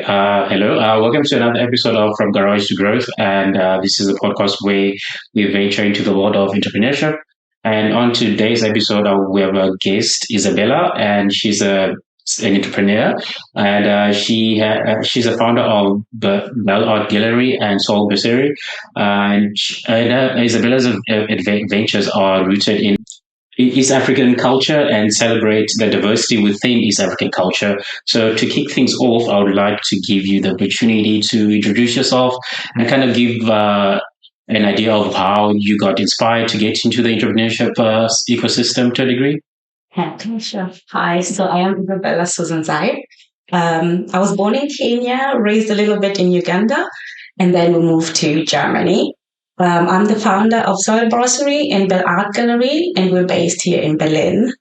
Hello. Welcome to another episode of From Garage to Growth. And this is a podcast where we venture into the world of entrepreneurship. And on today's episode, we have a guest, Isabella, and an entrepreneur. And she's a founder of the BellArt Gallery and Soil Brasserie. Isabella's ventures are rooted in East African culture and celebrate the diversity within East African culture. So to kick things off, I would like to give you the opportunity to introduce yourself and kind of give an idea of how you got inspired to get into the entrepreneurship ecosystem to a degree. Okay, sure. Hi, so I am Isabella Seibt. I was born in Kenya, raised a little bit in Uganda, and then we moved to Germany. I'm the founder of Soil Brasserie and BellArt Gallery, and we're based here in Berlin.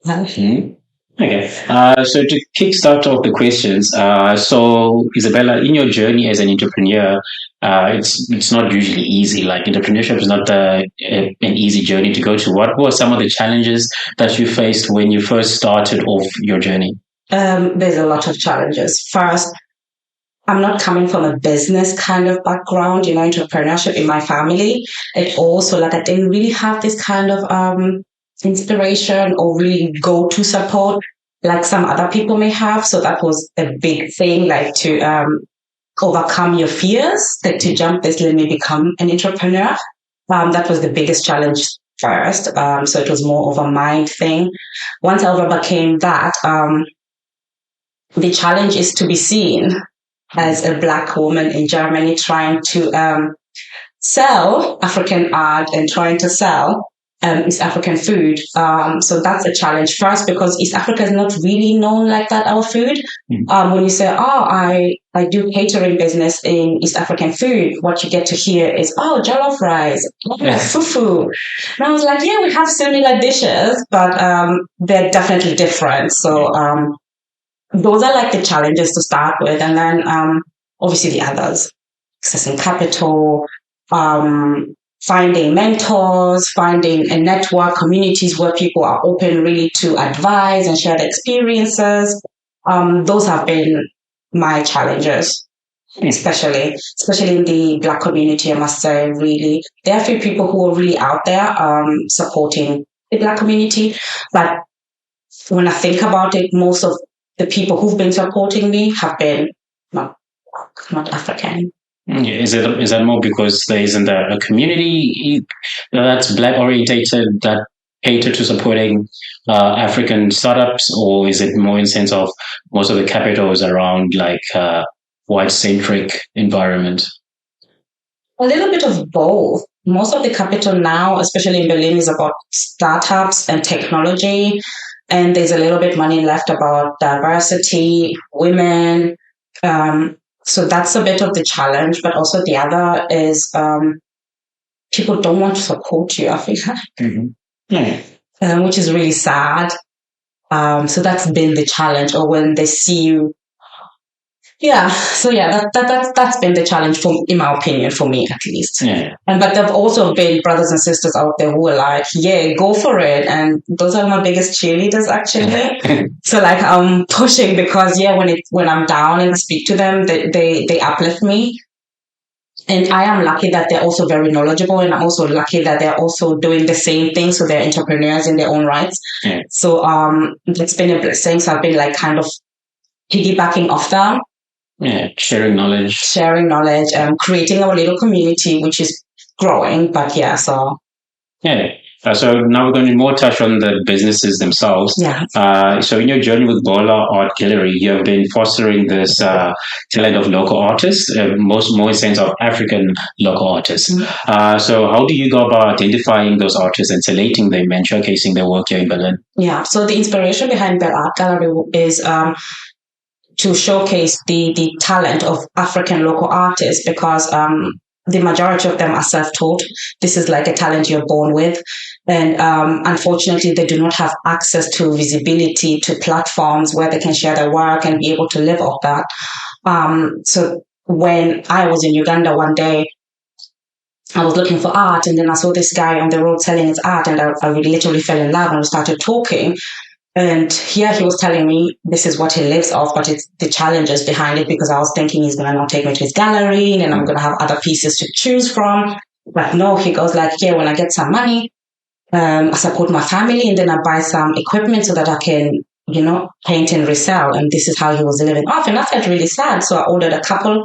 Okay. So to kickstart off the questions, so Isabella, in your journey as an entrepreneur, it's not usually easy. Like entrepreneurship is not an easy journey to go to. What were some of the challenges that you faced when you first started off your journey? There's a lot of challenges. First, I'm not coming from a business kind of background, entrepreneurship in my family. It also, I didn't really have this kind of inspiration or really go-to support like some other people may have. So that was a big thing, to overcome your fears, to jump this, let me become an entrepreneur. That was the biggest challenge first. So it was more of a mind thing. Once I overcame that, the challenge is to be seen as a Black woman in Germany trying to sell African art and trying to sell East African food. So that's a challenge first because East Africa is not really known like that, our food. When you say, I do catering business in East African food, what you get to hear is, jollof rice, fufu. And I was like, yeah, we have similar dishes, but they're definitely different. So those are the challenges to start with. And then obviously the others, accessing capital, finding mentors, finding a network, communities where people are open really to advise and share their experiences. Those have been my challenges, especially in the Black community, I must say, really. There are a few people who are really out there supporting the Black community. But when I think about it, most of the people who've been supporting me have been not African. Is that more because there isn't a community that's Black orientated that cater to supporting African startups, or is it more in the sense of most of the capital is around white centric environment? A little bit of both. Most of the capital now, especially in Berlin, is about startups and technology. And there's a little bit money left about diversity, women. So that's a bit of the challenge. But also the other is people don't want to support you, I think, which is really sad. So that's been the challenge. Or when they see you. Yeah. So that's been the challenge in my opinion, for me at least. Yeah. But there've also been brothers and sisters out there who are like, yeah, go for it. And those are my biggest cheerleaders actually. So I'm pushing because when I'm down and I speak to them, they uplift me. And I am lucky that they're also very knowledgeable, and I'm also lucky that they're also doing the same thing. So they're entrepreneurs in their own rights. Yeah. So it's been a blessing. So I've been kind of piggybacking off them. Yeah, sharing knowledge, creating our little community, which is growing. But so now we're going to more touch on the businesses themselves. Yeah. So in your journey with BellArt Gallery, you have been fostering this talent of local artists, more in sense of African local artists. So how do you go about identifying those artists and selecting them and showcasing their work here in Berlin? Yeah. So the inspiration behind BellArt Gallery is to showcase the talent of African local artists because the majority of them are self-taught. This is a talent you're born with. And unfortunately, they do not have access to visibility, to platforms where they can share their work and be able to live off that. So when I was in Uganda one day, I was looking for art, and then I saw this guy on the road selling his art, and I literally fell in love and we started talking. And here he was telling me this is what he lives off, but it's the challenges behind it, because I was thinking he's going to not take me to his gallery and I'm going to have other pieces to choose from. But no, he goes like, yeah, when I get some money, I support my family and then I buy some equipment so that I can, paint and resell. And this is how he was living off. And I felt really sad. So I ordered a couple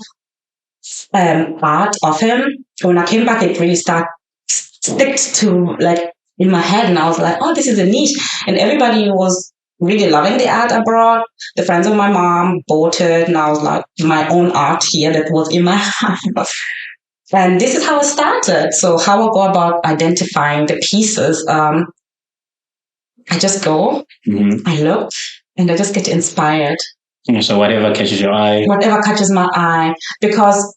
art of him. When I came back, it really stick to like in my head, and I was like, oh, this is a niche. And everybody was really loving the art I brought. The friends of my mom bought it, and I was like, my own art here that was in my house. And this is how it started. So how I go about identifying the pieces, I just go, I look, and I just get inspired. So whatever catches your eye. Whatever catches my eye, because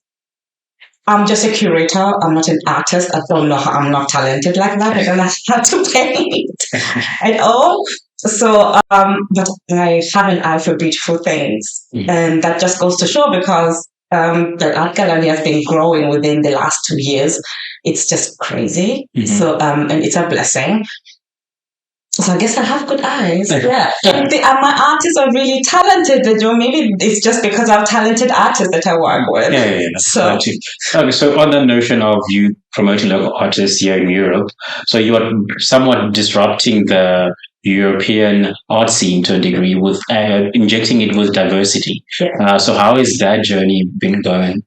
I'm just a curator. I'm not an artist. I don't know how, I'm not talented like that. I don't know how to paint at all. So, but I have an eye for beautiful things. And that just goes to show, because the art gallery has been growing within the last 2 years. It's just crazy. So, and it's a blessing. So I guess I have good eyes. Yeah. And my artists are really talented. Maybe it's just because I'm talented artists that I work with. Yeah. So. Okay, so on the notion of you promoting local artists here in Europe, so you are somewhat disrupting the European art scene to a degree with injecting it with diversity. Yeah. So how has that journey been going?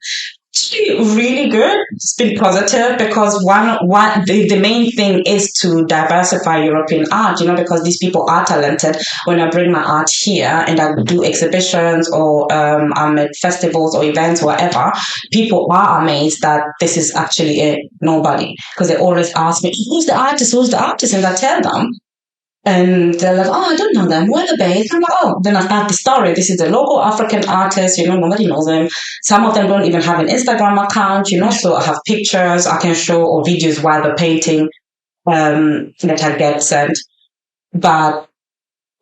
Really good. It's been positive, because the main thing is to diversify European art, because these people are talented. When I bring my art here and I do exhibitions or I'm at festivals or events, whatever, people are amazed that this is actually a nobody, because they always ask me, who's the artist? And I tell them. And they're like, oh, I don't know them. Where are they based? I'm like, oh, then I start the story. This is a local African artist, nobody knows them. Some of them don't even have an Instagram account, so I have pictures I can show, or videos while they're painting that I get sent. But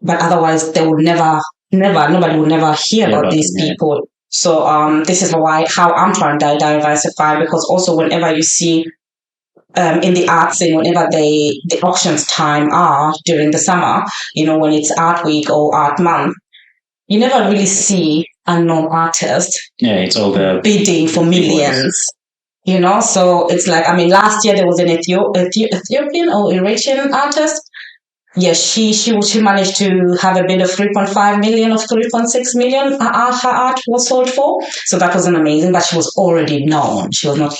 otherwise they would nobody would never hear about these people. So this is how I'm trying to diversify, because also whenever you see in the art scene, whenever the auctions time are during the summer, when it's art week or art month, you never really see unknown artists. Yeah, it's all the bidding for millions. So it's like, last year there was an Ethiopian or Eritrean artist. Yes, she managed to have a bid of 3.5 million or 3.6 million. Her art was sold for. So that was amazing, but she was already known. She was not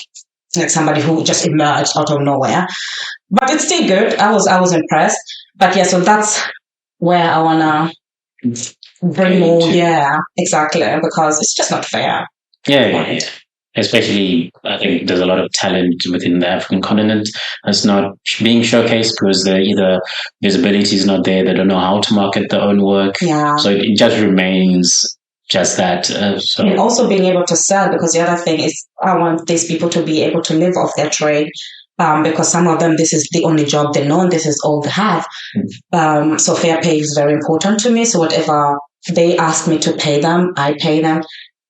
like somebody who just emerged out of nowhere, but it's still good. I was impressed. But yeah, so that's where I wanna bring more. Yeah, exactly, because it's just not fair. Yeah. Especially, I think there's a lot of talent within the African continent that's not being showcased because either visibility is not there, they don't know how to market their own work. Yeah. So it just remains just that. And also being able to sell, because the other thing is I want these people to be able to live off their trade, because some of them, this is the only job they know and this is all they have. So fair pay is very important to me. So whatever they ask me to pay them, I pay them.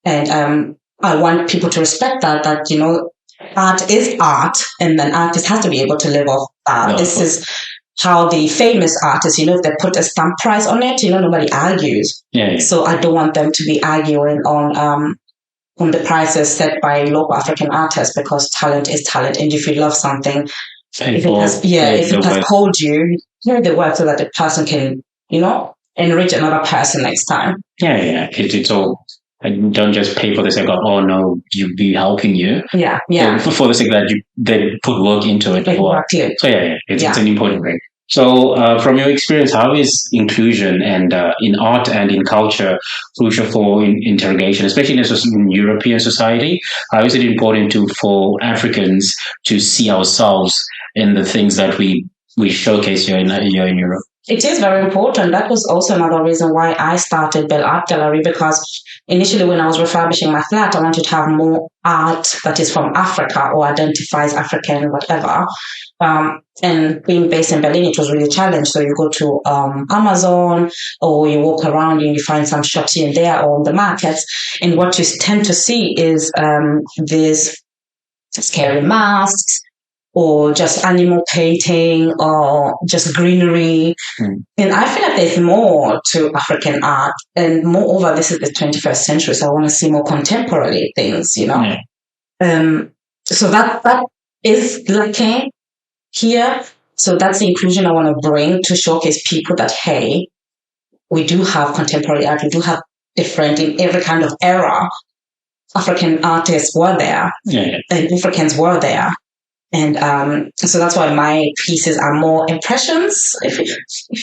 And I want people to respect that art is art, and an artist has to be able to live off that. No, this is how the famous artists, if they put a stamp price on it, nobody argues. Yeah. So I don't want them to be arguing on the prices set by local African artists, because talent is talent. And if you love something, if it has called you, hear the work so that the person can, enrich another person next time. Yeah. It's all. Don't just pay for the sake of, oh no, you be helping you. Yeah. So for the sake that they put work into it. Exactly. So it's an important thing. So from your experience, how is inclusion and in art and in culture crucial for integration, especially in European society? How is it important for Africans to see ourselves in the things that we showcase here in Europe? It is very important. That was also another reason why I started BellArt Gallery, because initially when I was refurbishing my flat, I wanted to have more art that is from Africa or identifies African, whatever. And being based in Berlin, it was really a challenge. So you go to Amazon, or you walk around and you find some shops here and there, or on the markets. And what you tend to see is these scary masks, or just animal painting or just greenery. And I feel like there's more to African art. And moreover, this is the 21st century, so I want to see more contemporary things, So that is lacking here. So that's the inclusion I want to bring to showcase people that, hey, we do have contemporary art, we do have different in every kind of era. African artists were there, and Africans were there. And so that's why my pieces are more impressions. If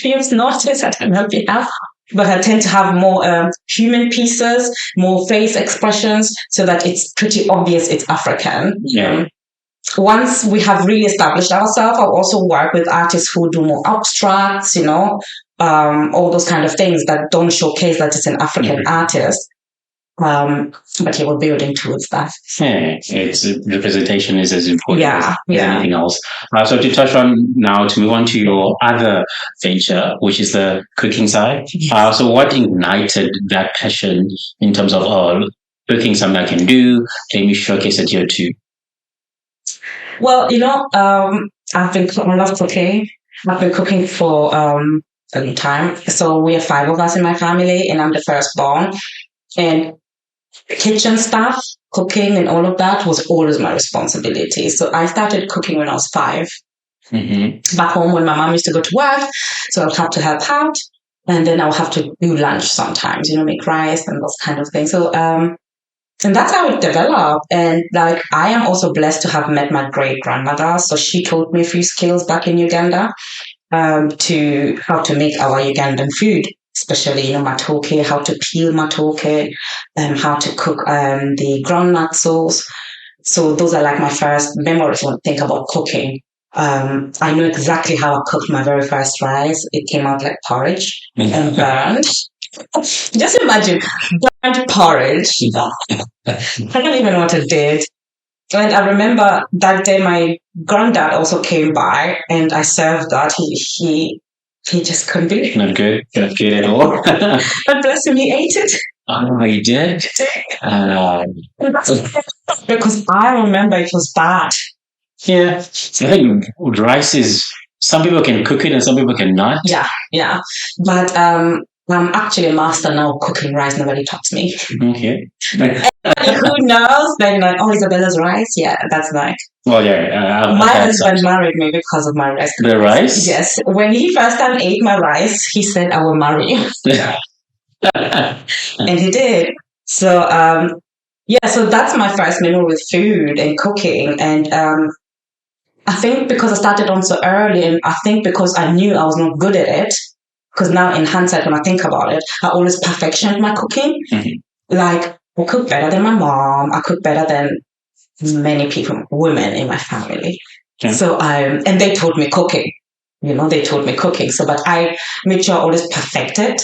you've noticed, I don't know if you have, but I tend to have more human pieces, more face expressions, so that it's pretty obvious it's African. Once we have really established ourselves, I'll also work with artists who do more abstracts, all those kind of things that don't showcase that it's an African artist. But we're building towards that. It's representation is as important as yeah. anything else. So to touch on now, to move on to your other venture, which is the cooking side. So what ignited that passion in terms of cooking something I can do? Let me showcase it here too. Well, I love cooking. I've been cooking for a long time. So we are 5 of us in my family, and I'm the firstborn. And kitchen stuff, cooking and all of that was always my responsibility. So I started cooking when I was 5. Back home when my mom used to go to work, so I'll have to help out. And then I'll have to do lunch sometimes, make rice and those kind of things. So, and that's how it developed. And I am also blessed to have met my great grandmother. So she taught me a few skills back in Uganda, to how to make our Ugandan food, especially, matoke, how to peel matoke, how to cook the groundnut sauce. So those are my first memories when I think about cooking. I know exactly how I cooked my very first rice. It came out like porridge and burned. Just imagine, burnt porridge. I don't even know what I did. And I remember that day my granddad also came by and I served that. He just couldn't believe it. Not good at all. But bless him, he ate it. Oh, he did? Because I remember it was bad. Yeah. I think rice is, some people can cook it and some people cannot. Yeah. But I'm actually a master now cooking rice. Nobody taught me. Okay. Who knows? Then Isabella's rice. Yeah, that's nice. Well, yeah. My husband married me because of my rice. The rice? Yes. When he first time ate my rice, he said, "I will marry you." And he did. So, so that's my first memory with food and cooking. And I think because I started on so early, and I think because I knew I was not good at it, because now in hindsight, when I think about it, I always perfectioned my cooking. I cook better than my mom. I cook better than many people, women in my family. Okay. So, and they taught me cooking. They taught me cooking. So, but I made sure I always perfect it.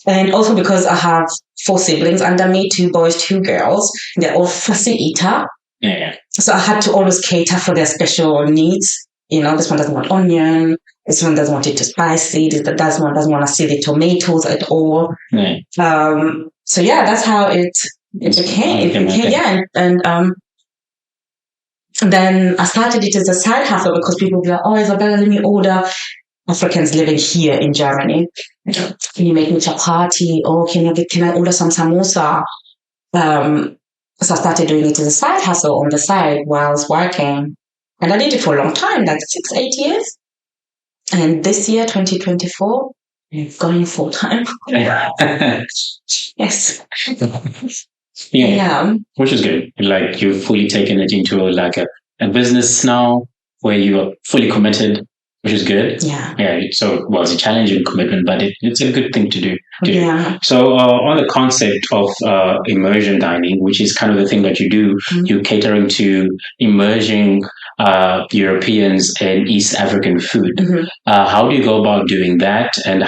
And also because I have 4 siblings under me, 2 boys, 2 girls. They're all fussy eater. Yeah. So I had to always cater for their special needs. This one doesn't want onion. This one doesn't want it too spicy. This one doesn't want to see the tomatoes at all. Yeah. So that's how it became. Yeah. And then I started it as a side hustle because people be like, "Oh, Isabella, let me order." Africans living here in Germany. Can you make me chapati? Or can I order some samosa? So I started doing it as a side hustle on the side while I was working. And I did it for a long time, like 6-8 years. And this year, 2024, I'm going full time. Yes. Yeah. Which is good. You've fully taken it into a business now where you are fully committed, which is good. Yeah. So, it's a challenging commitment, but it's a good thing to do. Yeah. So, on the concept of immersion dining, which is kind of the thing that you do, you're catering to immersion Europeans and East African food. How do you go about doing that, and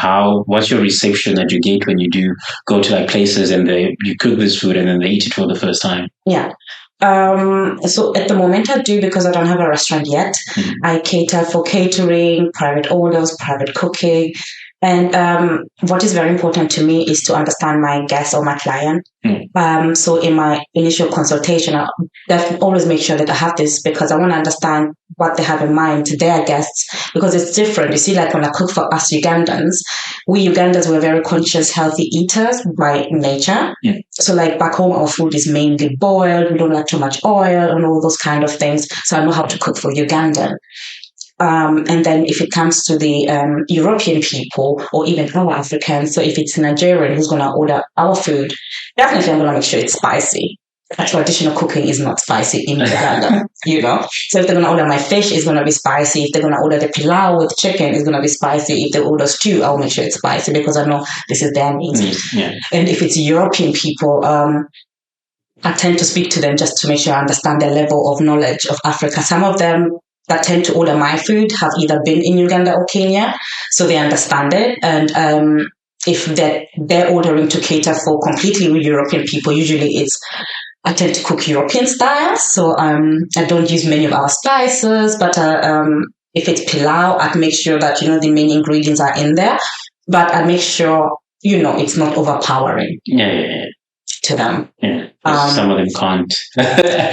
what's your reception that you get when you do go to places and you cook this food and then they eat it for the first time? Yeah. So at the moment I do, because I don't have a restaurant yet. I cater for catering, private orders, private cooking. And what is very important to me is to understand my guest or my client. So in my initial consultation, I definitely always make sure that I have this because I want to understand what they have in mind to their guests, because it's different. You see, like when I cook for us Ugandans, we Ugandans were very conscious, healthy eaters by nature. So like back home, our food is mainly boiled. We don't like too much oil and all those kind of things. So I know how to cook for Ugandan. And then if it comes to the European people or even our Africans, so if it's Nigerian who's going to order our food, definitely I'm going to make sure it's spicy. Traditional cooking is not spicy in Uganda, you know. So if they're going to order my fish, it's going to be spicy. If they're going to order the pilau with chicken, it's going to be spicy. If they order stew, I'll make sure it's spicy because I know this is their needs. And if it's European people, I tend to speak to them just to make sure I understand their level of knowledge of Africa. Some of them that tend to order my food have either been in Uganda or Kenya, so they understand it. And if they're ordering to cater for completely European people, usually I tend to cook European style. So I don't use many of our spices, but if it's pilau, I make sure that, you know, the main ingredients are in there, but I make sure, you know, it's not overpowering. To them. Some of them can't.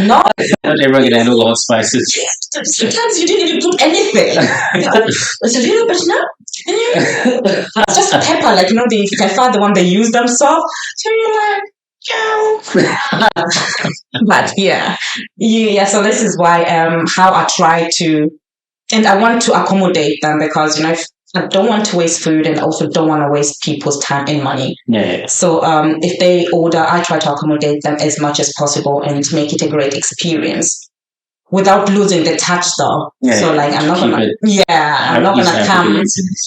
No. Not everyone can handle all spices. Sometimes you didn't even put anything. It's a little bit, just pepper, like, you know, the pepper, the one they use themselves. So you're like, but yeah. So this is why how I try to, and I want to accommodate them because, you know, I don't want to waste food and also don't want to waste people's time and money. So if they order, I try to accommodate them as much as possible and to make it a great experience without losing the touch though. So like I'm not gonna come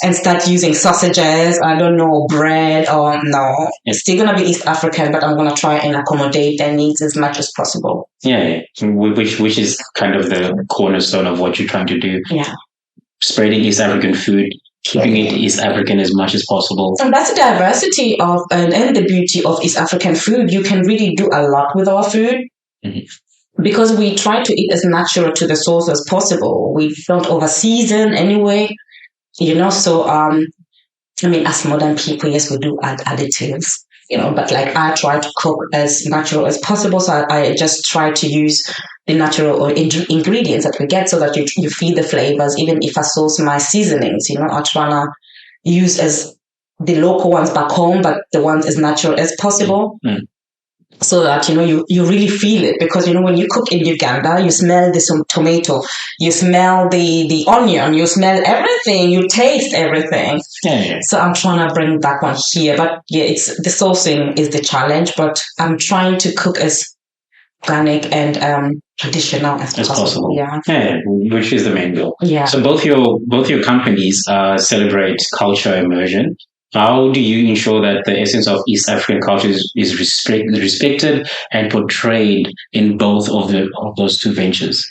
and start using sausages, I don't know, bread or no. It's still gonna be East African, but I'm gonna try and accommodate their needs as much as possible. Which is kind of the cornerstone of what you're trying to do. Spreading East African food, keeping it East African as much as possible. And that's the diversity of and the beauty of East African food. You can really do a lot with our food because we try to eat as natural to the source as possible. We don't over season anyway, you know. So I mean, as modern people, yes, we do add additives, you know, but like I try to cook as natural as possible. So I just try to use the natural ingredients that we get so that you feel the flavors. Even if I source my seasonings, you know, I try to use as the local ones back home, but the ones as natural as possible. So that, you know, you really feel it. Because, you know, when you cook in Uganda, you smell the tomato, you smell the onion, you smell everything, you taste everything. So I'm trying to bring that one here. But yeah, it's the sourcing is the challenge, but I'm trying to cook as organic and traditional as possible. Which is the main goal. So both your companies celebrate culture immersion. How do you ensure that the essence of East African culture is respected and portrayed in both of those two ventures?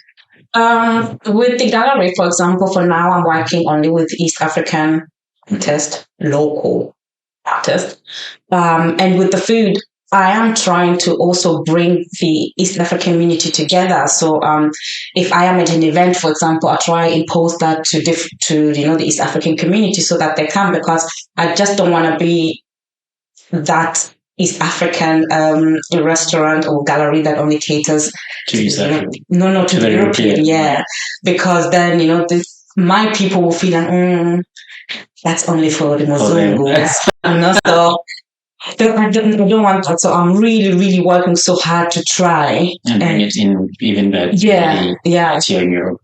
With the gallery, for example, for now I'm working only with East African artists, local artists, and with the food, I am trying to also bring the East African community together. So if I am at an event, for example, I try and post that to you know, the East African community so that they come, because I just don't want to be that East African restaurant or gallery that only caters to East African. To the European. Because then, you know, my people will feel like, that's only for the Mozungus. So I don't want that. So I'm really, really working so hard to try and bring it in even better. Here in Europe.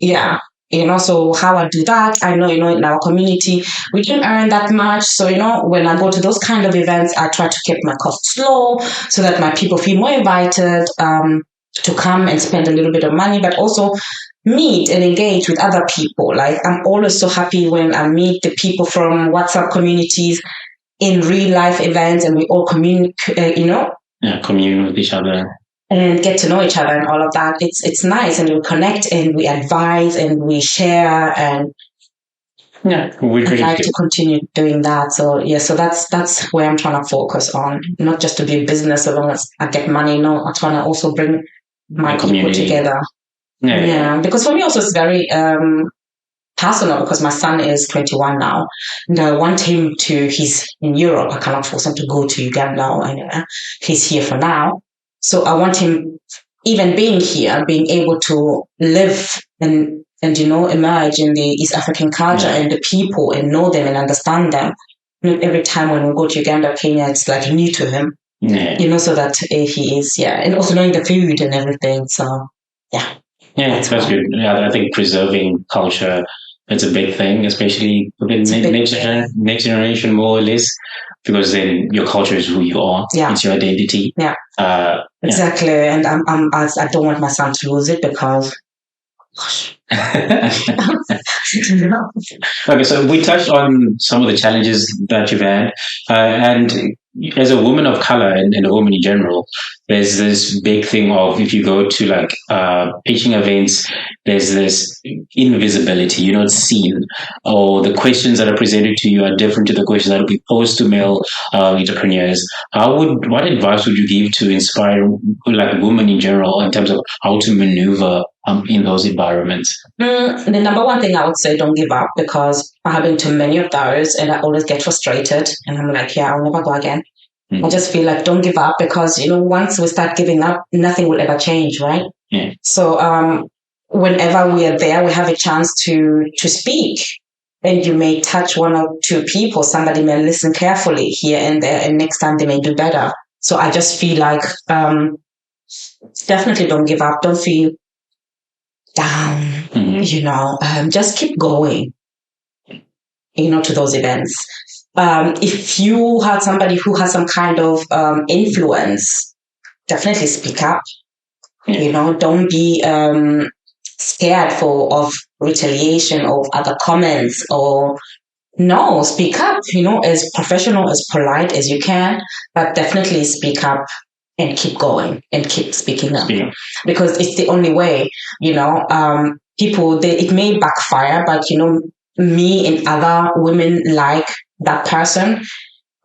You know, so how I do that, I know, you know, in our community, we don't earn that much. So, you know, when I go to those kind of events, I try to keep my costs low so that my people feel more invited to come and spend a little bit of money, but also meet and engage with other people. Like, I'm always so happy when I meet the people from WhatsApp communities in real life events, and we all communicate, you know. Commune with each other. And get to know each other and all of that. It's nice, and we connect and we advise and we share, and I'd like to continue doing that. So so that's where I'm trying to focus on, not just to be a business as long as I get money. No, I'm trying to also bring my people together. Because for me also it's very personal because my son is 21 now. And I want him to, he's in Europe. I cannot force him to go to Uganda or anywhere. He's here for now. So I want him, even being here, being able to live and emerge in the East African culture and the people and know them and understand them. Not every time when we go to Uganda, Kenya, it's like new to him. Yeah. So that he is, and also knowing the food and everything. So, yeah. Yeah, that's good. Yeah, I think preserving culture, it's a big thing, especially within next generation, more or less, because then your culture is who you are. Yeah. It's your identity. Yeah. Exactly. And I don't want my son to lose it because, gosh. Okay, so we touched on some of the challenges that you've had, and as a woman of color and a woman in general, there's this big thing of if you go to like pitching events, there's this invisibility. You're not seen, or the questions that are presented to you are different to the questions that will be posed to male entrepreneurs. What advice would you give to inspire like women in general in terms of how to maneuver in those environments? The number one thing I would say, don't give up, because I have been to many of those and I always get frustrated and I'm like, I'll never go again. I just feel like don't give up, because once we start giving up, nothing will ever change, right? So whenever we are there, we have a chance to speak, and you may touch one or two people. Somebody may listen carefully here and there, and next time they may do better. So I just feel like definitely don't give up. Don't feel down. Just keep going, to those events. If you had somebody who has some kind of influence, definitely speak up. Don't be scared of retaliation of other comments, or speak up, as professional, as polite as you can, but definitely speak up and keep going and keep speaking up, because it's the only way. People, it may backfire, but me and other women like that person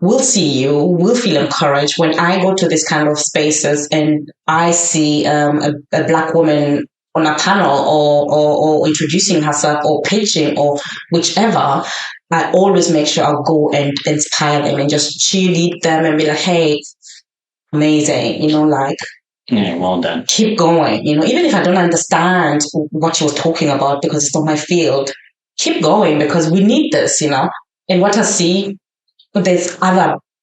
will see you, will feel encouraged when I go to this kind of spaces and I see a Black woman on a panel or introducing herself or pitching or whichever. I always make sure I'll go and inspire them and just cheerlead them and be like, hey, amazing, well done. Keep going, even if I don't understand what you're talking about because it's not my field, keep going, because we need this, And what I see, there's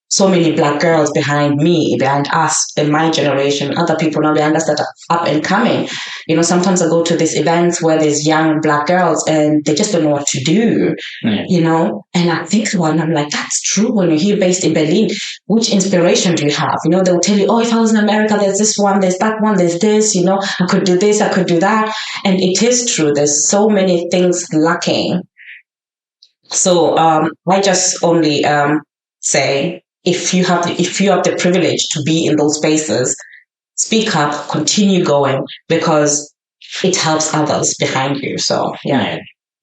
so many Black girls behind me, behind us, in my generation, other people now behind us that are up and coming. Sometimes I go to these events where there's young Black girls and they just don't know what to do, And I think and I'm like, that's true. When you're here based in Berlin, which inspiration do you have? They'll tell you, if I was in America, there's this one, there's that one, there's this, I could do this, I could do that. And it is true. There's so many things lacking. So I just only say, if you have the privilege to be in those spaces, speak up, continue going, because it helps others behind you. So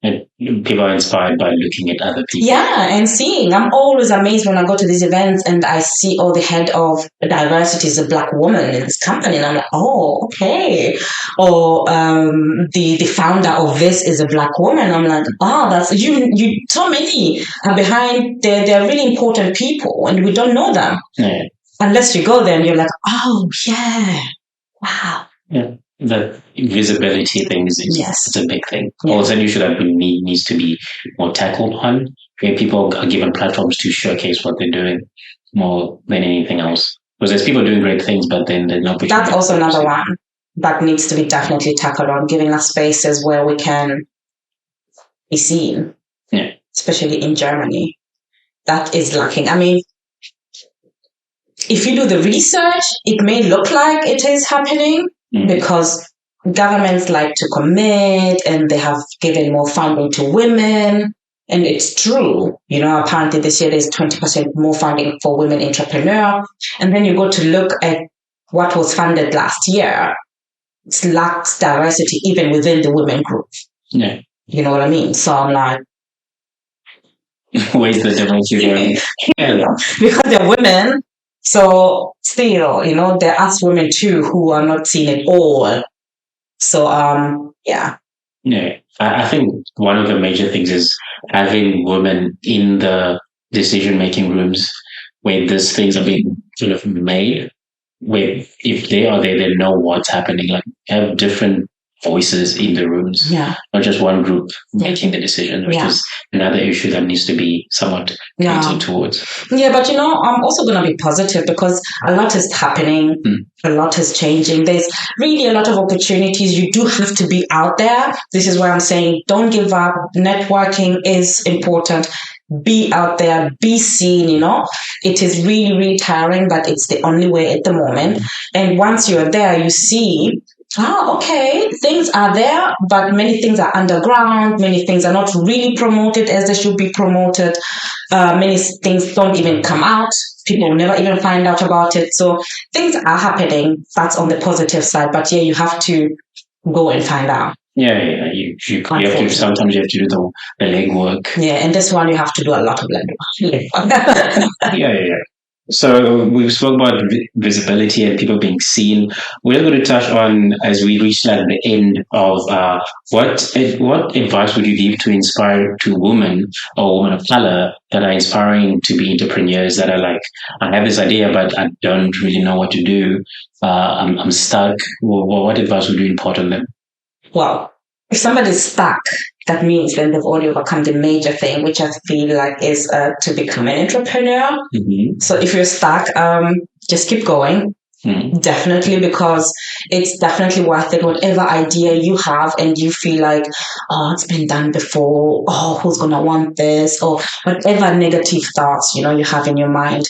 And people are inspired by looking at other people. Yeah, and seeing. I'm always amazed when I go to these events and I see, the head of diversity is a Black woman in this company. And I'm like, oh, okay. Or the founder of this is a Black woman. I'm like, that's you. So many are behind. They're really important people and we don't know them. Yeah. Unless you go there and you're like, oh, yeah. Wow. Yeah. The visibility thing it's a big thing. Yeah. Also, you should have needs to be more tackled on, where people are given platforms to showcase what they're doing more than anything else. Because there's people doing great things, but then there's no. That's also another one that needs to be definitely tackled on, giving us spaces where we can be seen. Yeah, especially in Germany, that is lacking. I mean, if you do the research, it may look like it is happening. Because governments like to commit and they have given more funding to women. And it's true. Apparently this year there's 20% more funding for women entrepreneurs. And then you go to look at what was funded last year. It lacks diversity even within the women group. Yeah. You know what I mean? So I'm like, where's the diversity? Because they're women. So still, there are us women too who are not seen at all. So, Yeah, I think one of the major things is having women in the decision-making rooms where these things are being sort of made, where if they are there, they know what's happening. Like have different voices in the rooms, Yeah. not just one group making the decision, which Yeah. is another issue that needs to be somewhat Yeah. catered towards. Yeah, but I'm also going to be positive because a lot is happening. A lot is changing. There's really a lot of opportunities. You do have to be out there. This is why I'm saying don't give up. Networking is important. Be out there, be seen, It is really, really tiring, but it's the only way at the moment. And once you're there, you see, okay, things are there, but many things are underground. Many things are not really promoted as they should be promoted. Many things don't even come out. People will never even find out about it. So things are happening. That's on the positive side. But yeah, you have to go and find out. Yeah. You have to, sometimes you have to do the legwork. Yeah, and this one you have to do a lot of legwork. Yeah. So we've spoken about visibility and people being seen. We're going to touch on, as we reach at the end of what advice would you give to inspire to women or women of color that are inspiring to be entrepreneurs, that are like, I have this idea, but I don't really know what to do. I'm stuck. What advice would you impart on them? Well, if somebody's stuck, that means then they've already overcome the major thing, which I feel like is to become an entrepreneur. Mm-hmm. So if you're stuck, just keep going. Mm-hmm. Definitely, because it's definitely worth it. Whatever idea you have and you feel like, it's been done before, who's going to want this, or whatever negative thoughts, you have in your mind.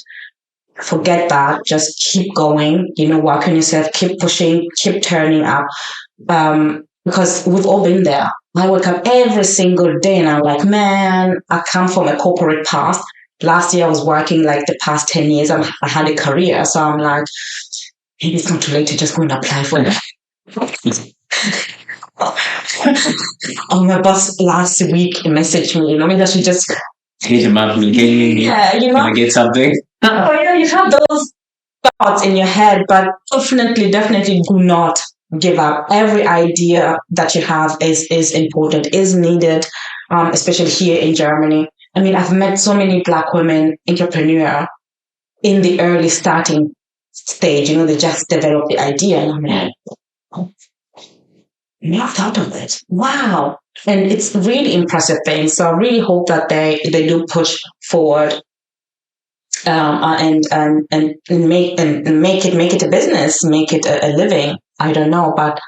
Forget that. Just keep going, work on yourself, keep pushing, keep turning up. Because we've all been there. I wake up every single day and I'm like, man, I come from a corporate past. Last year I was working like the past 10 years. I had a career. So I'm like, maybe it's not too late to just go and apply for it. My boss last week messaged me, maybe I should just hit him up. Yeah, Can I get something? You have those thoughts in your head, but definitely do not give up. Every idea that you have is important, is needed, especially here in Germany. I mean, I've met so many Black women entrepreneurs in the early starting stage. They just develop the idea, and I'm like, I thought of it. Wow. And it's really impressive thing. So I really hope that they do push forward and make it a business, make it a living. I don't know, but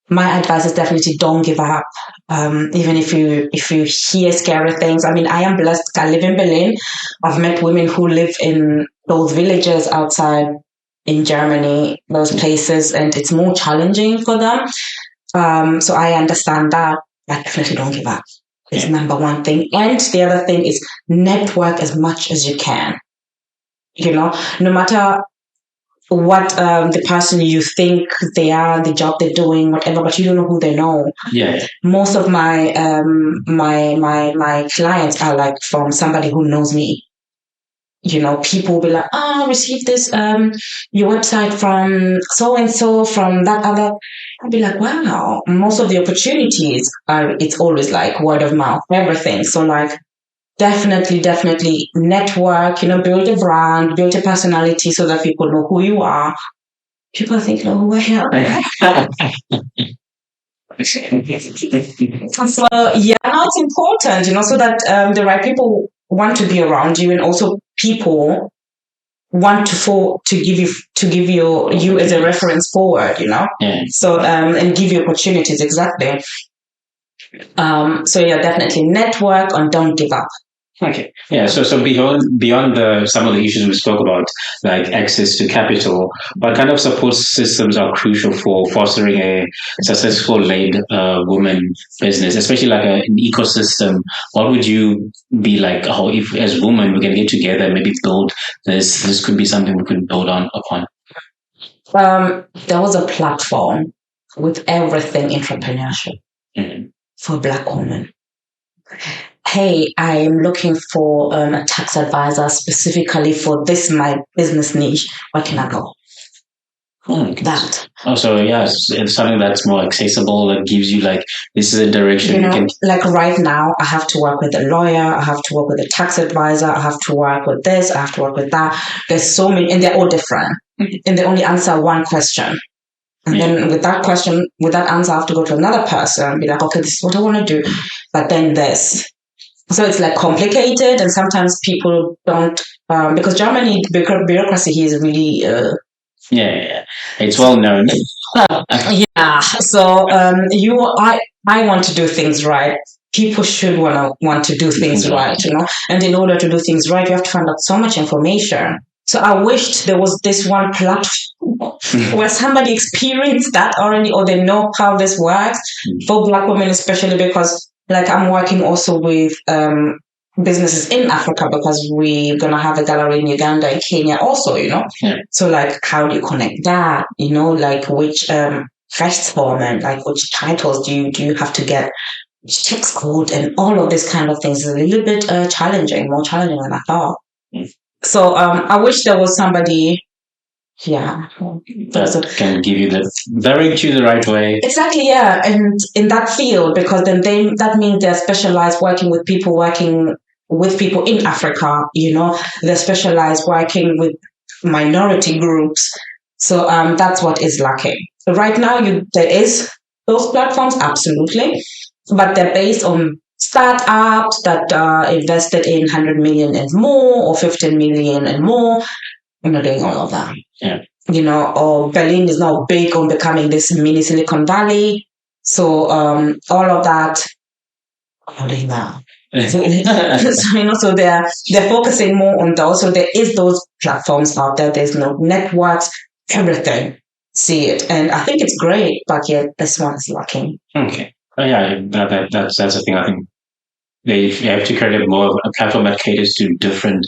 my advice is definitely don't give up. Even if you hear scary things. I mean, I am blessed. I live in Berlin. I've met women who live in those villages outside in Germany, those places, and it's more challenging for them. So I understand that. But definitely don't give up. It's number one thing. And the other thing is network as much as you can. No matter what the person you think they are, the job they're doing, whatever, but you don't know who they know. Yeah. Most of my my clients are like from somebody who knows me. People will be like, I received this your website from so and so, from that other. I'll be like, wow. Most of the opportunities it's always like word of mouth, everything. So like definitely network, build a brand, build a personality so that people know who you are. People think, who I am. So yeah, now it's important, so that the right people want to be around you, and also people want to give you as a reference forward, Yeah. So and give you opportunities, exactly. So yeah, definitely network and don't give up. Okay. Yeah. So beyond some of the issues we spoke about, like access to capital, what kind of support systems are crucial for fostering a successful led woman business, especially like an ecosystem? What would you be like? If as women we can get together, maybe build this. This could be something we could build upon. There was a platform with everything entrepreneurship for Black women. Hey, I'm looking for a tax advisor specifically for this, my business niche. Where can I go? Okay. That. Oh, so yeah, it's something that's more accessible, that gives you like, this is a direction You you know, can. like right now, I have to work with a lawyer, I have to work with a tax advisor, I have to work with this, I have to work with that. There's so many, and they're all different. And they only answer one question. And then with that question, with that answer, I have to go to another person and be like, okay, this is what I want to do. But then this. So it's like complicated, and sometimes people don't, because Germany, bureaucracy here is really, Yeah, it's well known. yeah. So I want to do things right. People should want to do things right, you know. And in order to do things right, you have to find out so much information. So I wished there was this one platform where somebody experienced that already, or they know how this works for Black women, especially because, like, I'm working also with businesses in Africa because we're gonna have a gallery in Uganda and Kenya also, you know. Yeah. So like, how do you connect that? You know, like which Rechtsformen, like which titles do you have to get? Which text code and all of this kind of things is a little bit challenging, more challenging than I thought. So I wish there was somebody, yeah, that can give you the direct you the right way. Exactly, yeah, and in that field, because then that means they're specialized working with people in Africa. You know, they're specialized working with minority groups. So that's what is lacking right now. There is those platforms, absolutely, but they're based on startups that invested in 100 million and more, or 15 million and more. I'm not doing all of that. Yeah. You know, or Berlin is now big on becoming this mini Silicon Valley. So all of that, I'm not doing that. So, you know, so they're focusing more on those. So there is those platforms out there. There's no networks, everything. See it, and I think it's great, but yet this one is lacking. Okay. Oh, yeah, that's the thing. I think they have to create more of a platform that caters to different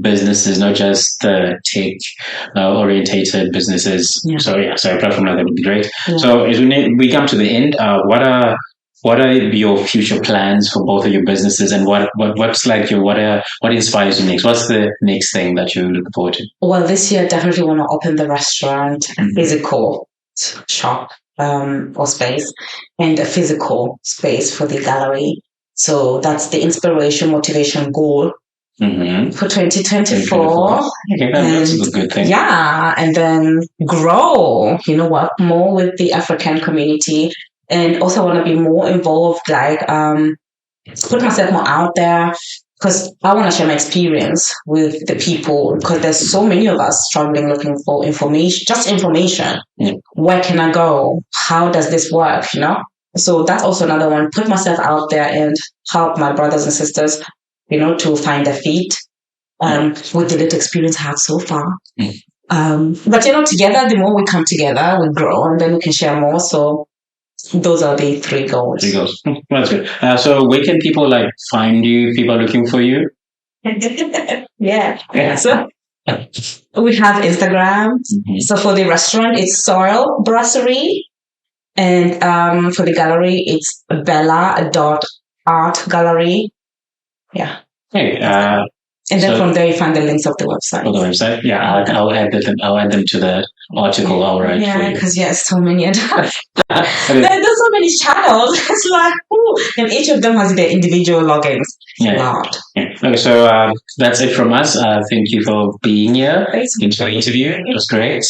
businesses, not just tech orientated businesses. Yeah. So a platform like that would be great. Yeah. So as we come to the end, what are your future plans for both of your businesses, and what's like what inspires you next? What's the next thing that you're looking forward to? Well, this year I definitely want to open the restaurant, physical shop or space, and a physical space for the gallery. So that's the inspiration, motivation goal for 2024. Okay, that's a good thing. Yeah, and then grow, you know, work more with the African community, and also want to be more involved, like put myself more out there, because I want to share my experience with the people, because there's so many of us struggling looking for information, just information. Yeah. Where can I go? How does this work? You know? So that's also another one. Put myself out there and help my brothers and sisters, you know, to find their feet with the little experience I have so far. But, you know, together, the more we come together, we grow, and then we can share more. So those are the 3 goals. 3 goals. That's good. So where can people like find you? People are looking for you? Yeah. So we have Instagram. So for the restaurant, it's Soil Brasserie. And for the gallery, it's BellArt Gallery. Yeah. Hey, and then from there, you find the links of the website. On the website, yeah, I'll add them to the article. All right, yeah, because so many. There's so many channels. It's like, and each of them has their individual logins. Yeah. Okay, so that's it from us. Thank you for being here. Thanks for the interview. It was great.